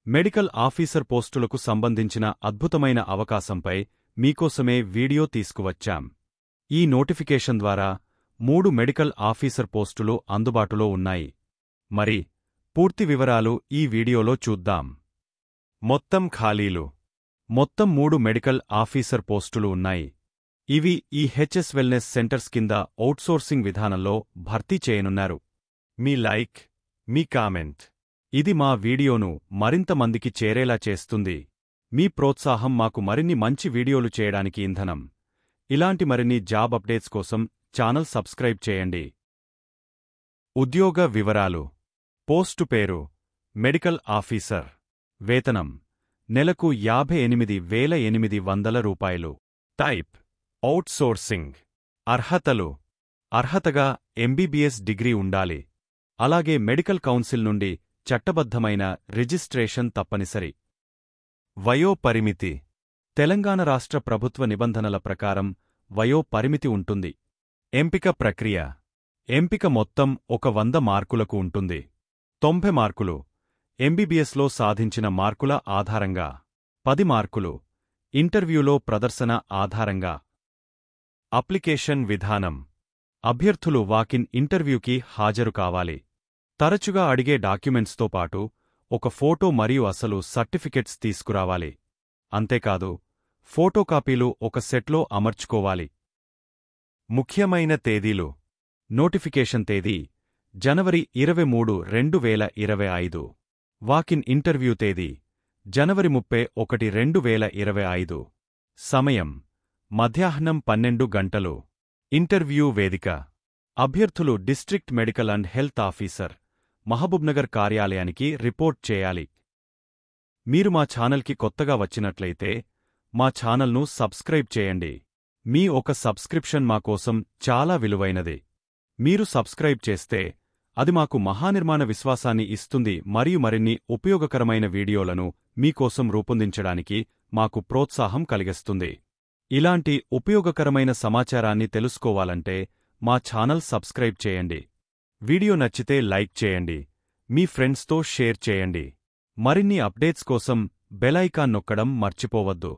Medical officer పోస్టులకు సంబంధించిన అద్భుతమైన అవకాశంపై మీకోసమే వీడియో తీసుకువచ్చాం. ఈ నోటిఫికేషన్ ద్వారా 3 మెడికల్ ఆఫీసర్ పోస్టులు అందుబాటులో ఉన్నాయి. మరి పూర్తి వివరాలు ఈ వీడియోలో చూద్దాం. మొత్తం ఖాళీలు. మొత్తం 3 మెడికల్ ఆఫీసర్ పోస్టులు ఉన్నాయి. ఇవి ఈ హెచ్ఎస్ వెల్నెస్ సెంటర్స్ కింద ఔట్సోర్సింగ్ విధానంలో భర్తీ చేయనున్నారు. మీ లైక్, మీ కామెంట్ ఇది మా వీడియోను మరింత మందికి చేరేలా చేస్తుంది. మీ ప్రోత్సాహం మాకు మరిన్ని మంచి వీడియోలు చేయడానికి ఇంధనం. ఇలాంటి మరిన్ని జాబ్ అప్డేట్స్ కోసం ఛానల్ సబ్స్క్రైబ్ చేయండి. ఉద్యోగ వివరాలు. పోస్టు పేరు మెడికల్ ఆఫీసర్. వేతనం నెలకు 58,800 రూపాయలు. Type outsourcing. అర్హతలు. అర్హతగా ఎంబీబీఎస్ డిగ్రీ ఉండాలి. అలాగే మెడికల్ కౌన్సిల్ నుండి చట్టబద్ధమైన రిజిస్ట్రేషన్ తప్పనిసరి. వయో పరిమితి. తెలంగాణ రాష్ట్ర ప్రభుత్వ నిబంధనల ప్రకారం వయో పరిమితి ఉంటుంది. ఎంపిక ప్రక్రియ. ఎంపిక మొత్తం 100 మార్కులకు ఉంటుంది. 90 మార్కులు ఎంబీబీఎస్లో సాధించిన మార్కుల ఆధారంగా, 10 మార్కులు ఇంటర్వ్యూలో ప్రదర్శన ఆధారంగా. అప్లికేషన్ విధానం. అభ్యర్థులు వాకిన్ ఇంటర్వ్యూకి హాజరు కావాలి. తరచుగా అడిగే డాక్యుమెంట్స్తో పాటు ఒక ఫోటో మరియు అసలు సర్టిఫికెట్స్ తీసుకురావాలి. అంతేకాదు, ఫోటోకాపీలు ఒక సెట్లో అమర్చుకోవాలి. ముఖ్యమైన తేదీలు. నోటిఫికేషన్ తేదీ జనవరి 23, 2025. వాకిన్ ఇంటర్వ్యూ తేదీ జనవరి 31, 2025. సమయం మధ్యాహ్నం 12 గంటలు. ఇంటర్వ్యూ వేదిక. అభ్యర్థులు district medical and health officer, Mahabubnagar కార్యాలయానికి రిపోర్ట్ చేయాలి. మీరు మా ఛానల్కి కొత్తగా వచ్చినట్లయితే మా ఛానల్ను సబ్స్క్రైబ్ చేయండి. మీ ఒక సబ్స్క్రిప్షన్ మా కోసం చాలా విలువైనది. మీరు సబ్స్క్రైబ్ చేస్తే అది మాకు మహానిర్మాణ విశ్వాసాన్ని ఇస్తుంది మరియు మరిన్ని ఉపయోగకరమైన వీడియోలను మీకోసం రూపొందించడానికి మాకు ప్రోత్సాహం కలిగిస్తుంది. ఇలాంటి ఉపయోగకరమైన సమాచారాన్ని తెలుసుకోవాలంటే మా ఛానల్ సబ్స్క్రైబ్ చేయండి. వీడియో నచ్చితే లైక్ చేయండి. మీ ఫ్రెండ్స్తో షేర్ చేయండి. మరిన్ని అప్డేట్స్ కోసం బెల్ ఐకాన్ నొక్కడం మర్చిపోవద్దు.